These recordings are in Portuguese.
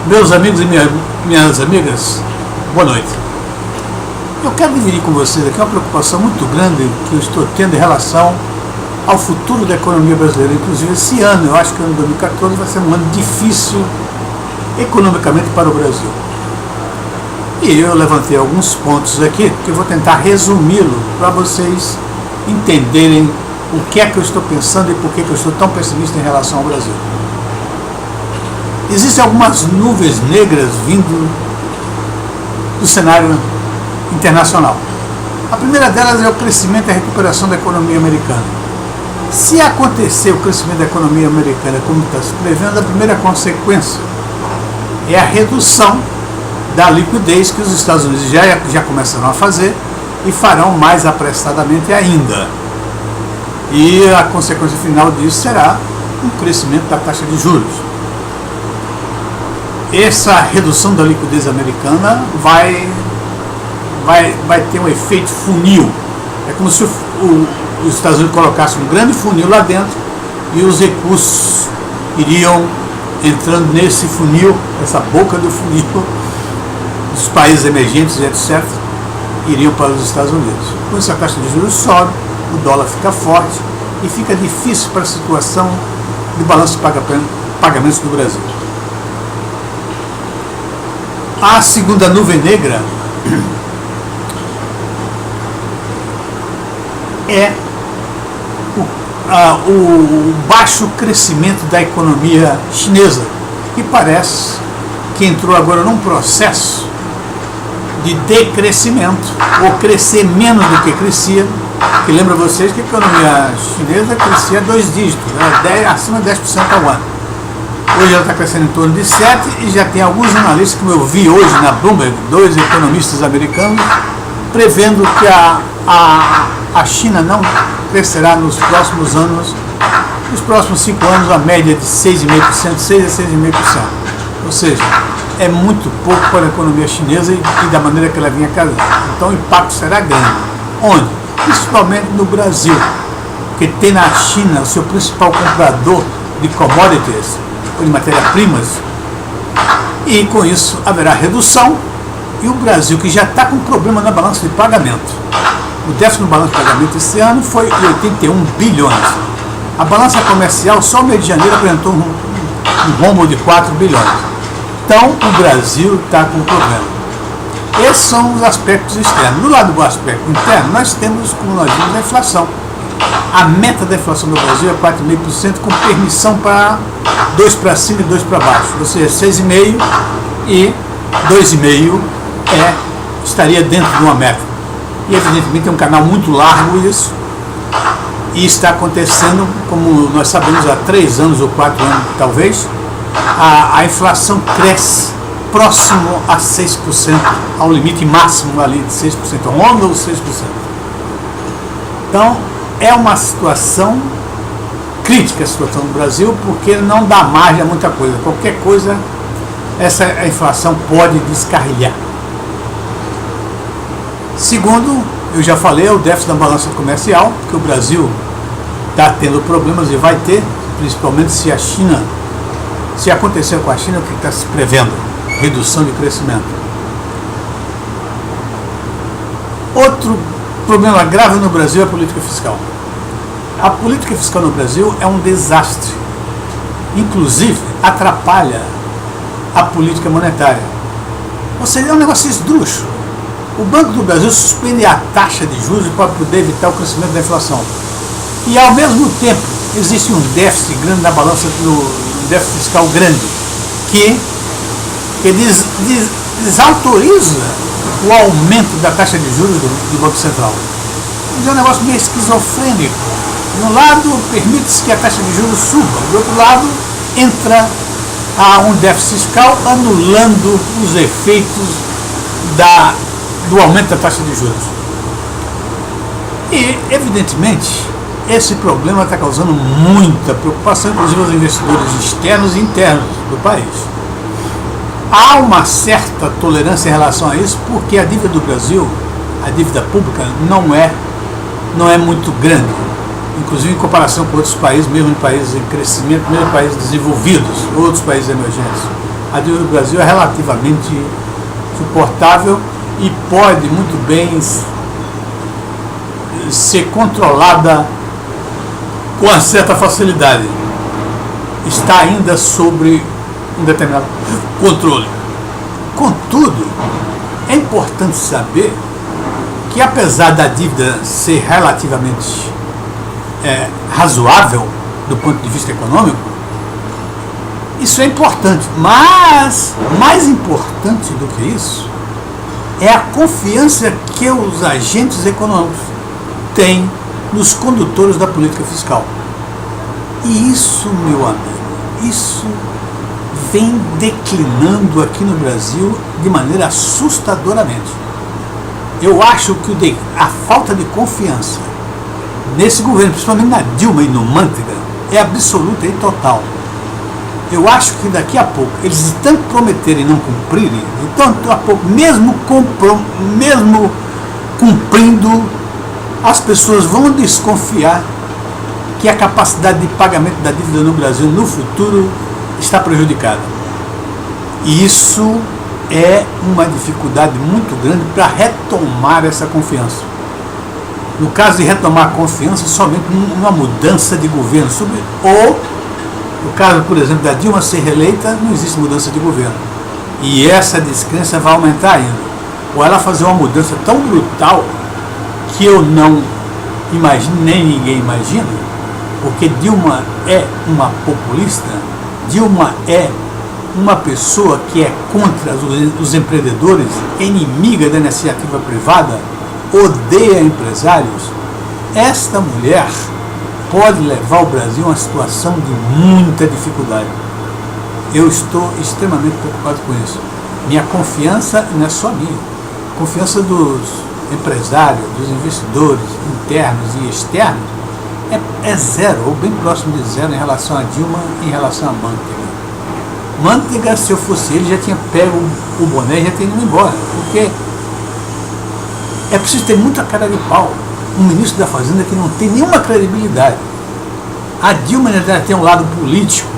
Meus amigos e minhas amigas, boa noite. Eu quero dividir com vocês aqui uma preocupação muito grande que eu estou tendo em relação ao futuro da economia brasileira. Inclusive esse ano, eu acho que o ano 2014 vai ser um ano difícil economicamente para o Brasil. E eu levantei alguns pontos aqui que eu vou tentar resumi-lo para vocês entenderem o que é que eu estou pensando e por que eu estou tão pessimista em relação ao Brasil. Existem algumas nuvens negras vindo do cenário internacional. A primeira delas é o crescimento e a recuperação da economia americana. Se acontecer o crescimento da economia americana como está se prevendo, a primeira consequência é a redução da liquidez que os Estados Unidos já começaram a fazer e farão mais apressadamente ainda. E a consequência final disso será um crescimento da taxa de juros. Essa redução da liquidez americana vai ter um efeito funil. É como se os Estados Unidos colocassem um grande funil lá dentro e os recursos iriam entrando nesse funil, essa boca do funil, dos países emergentes, etc., iriam para os Estados Unidos. Com isso a taxa de juros sobe, o dólar fica forte e fica difícil para a situação de balanço de pagamentos do Brasil. A segunda nuvem negra é o baixo crescimento da economia chinesa, que parece que entrou agora num processo de decrescimento, ou crescer menos do que crescia, que lembra vocês que a economia chinesa crescia 2 dígitos, acima de 10% ao ano. Hoje ela está crescendo em torno de 7% e já tem alguns analistas, como eu vi hoje na Bloomberg, 2 economistas americanos, prevendo que a China não crescerá nos próximos anos, nos próximos 5 anos, a média de 6,5%, 6 a 6,5%. Ou seja, é muito pouco para a economia chinesa e da maneira que ela vinha caindo. Então o impacto será grande. Onde? Principalmente no Brasil, que tem na China o seu principal comprador de commodities, ou de matérias-primas, e com isso haverá redução, e o Brasil, que já está com problema na balança de pagamento. O déficit no balanço de pagamento esse ano foi de 81 bilhões. A balança comercial, só o mês de janeiro, apresentou um rombo de 4 bilhões. Então, o Brasil está com problema. Esses são os aspectos externos. Do lado do aspecto interno, nós temos, como nós vimos, a inflação. A meta da inflação no Brasil é 4,5%, com permissão para 2 para cima e 2 para baixo. Ou seja, 6,5% e 2,5% estaria dentro de uma meta. E evidentemente é um canal muito largo isso. E está acontecendo, como nós sabemos, há 3 anos ou 4 anos talvez, a inflação cresce próximo a 6%, ao limite máximo ali de 6%, ronda os 6%. Então, é uma situação crítica a situação do Brasil, porque não dá margem a muita coisa. Qualquer coisa, a inflação pode descarrilhar. Segundo, eu já falei, é o déficit da balança comercial, que o Brasil está tendo problemas e vai ter, principalmente se acontecer com a China, o que está se prevendo? Redução de crescimento. Outro problema grave no Brasil é a política fiscal. A política fiscal no Brasil é um desastre. Inclusive, atrapalha a política monetária. Ou seja, é um negócio esdrúxulo. O Banco do Brasil suspende a taxa de juros para poder evitar o crescimento da inflação. E, ao mesmo tempo, existe um déficit grande na balança, um déficit fiscal grande, que desautoriza o aumento da taxa de juros do Banco Central. É um negócio meio esquizofrênico. De um lado, permite-se que a taxa de juros suba, do outro lado, entra um déficit fiscal anulando os efeitos do aumento da taxa de juros. E, evidentemente, esse problema está causando muita preocupação, inclusive aos investidores externos e internos do país. Há uma certa tolerância em relação a isso, porque a dívida do Brasil, a dívida pública, não é muito grande, inclusive em comparação com outros países, mesmo em países em crescimento, mesmo em países desenvolvidos, outros países emergentes. A dívida do Brasil é relativamente suportável e pode muito bem ser controlada com uma certa facilidade. Está ainda sobre um determinado controle. Contudo, é importante saber que, apesar da dívida ser relativamente razoável do ponto de vista econômico, isso é importante, mas mais importante do que isso é a confiança que os agentes econômicos têm nos condutores da política fiscal. E isso, meu amigo, isso vem declinando aqui no Brasil de maneira assustadoramente. Eu acho que a falta de confiança nesse governo, principalmente na Dilma e no Manteiga, é absoluta e total. Eu acho que daqui a pouco, eles tanto prometerem e não cumprirem, então daqui a pouco, mesmo cumprindo, as pessoas vão desconfiar que a capacidade de pagamento da dívida no Brasil no futuro está prejudicada. E isso é uma dificuldade muito grande para retomar essa confiança. No caso de retomar a confiança, somente uma mudança de governo. Ou, no caso, por exemplo, da Dilma ser reeleita, não existe mudança de governo. E essa descrença vai aumentar ainda. Ou ela fazer uma mudança tão brutal que eu não imagino, nem ninguém imagina, porque Dilma é uma populista, Dilma é uma pessoa que é contra os empreendedores, é inimiga da iniciativa privada, odeia empresários. Esta mulher pode levar o Brasil a uma situação de muita dificuldade. Eu estou extremamente preocupado com isso. Minha confiança não é só minha, a confiança dos empresários, dos investidores internos e externos é zero, ou bem próximo de zero em relação a Dilma e em relação a Manteiga. Manteiga, se eu fosse ele, já tinha pego o boné e já tinha ido embora, porque é preciso ter muita cara de pau. Um ministro da Fazenda que não tem nenhuma credibilidade. A Dilma tem um lado político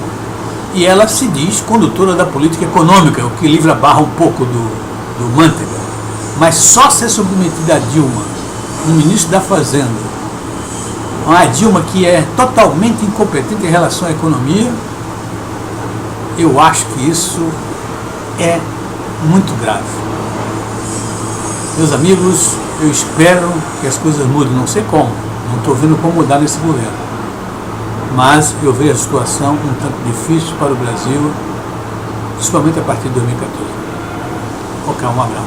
e ela se diz condutora da política econômica, o que livra a barra um pouco do Manteiga. Mas só ser submetida a Dilma, um ministro da Fazenda, a Dilma que é totalmente incompetente em relação à economia, eu acho que isso é muito grave. Meus amigos, eu espero que as coisas mudem, não sei como, não estou vendo como mudar nesse governo, mas eu vejo a situação um tanto difícil para o Brasil, principalmente a partir de 2014. Ok, um abraço.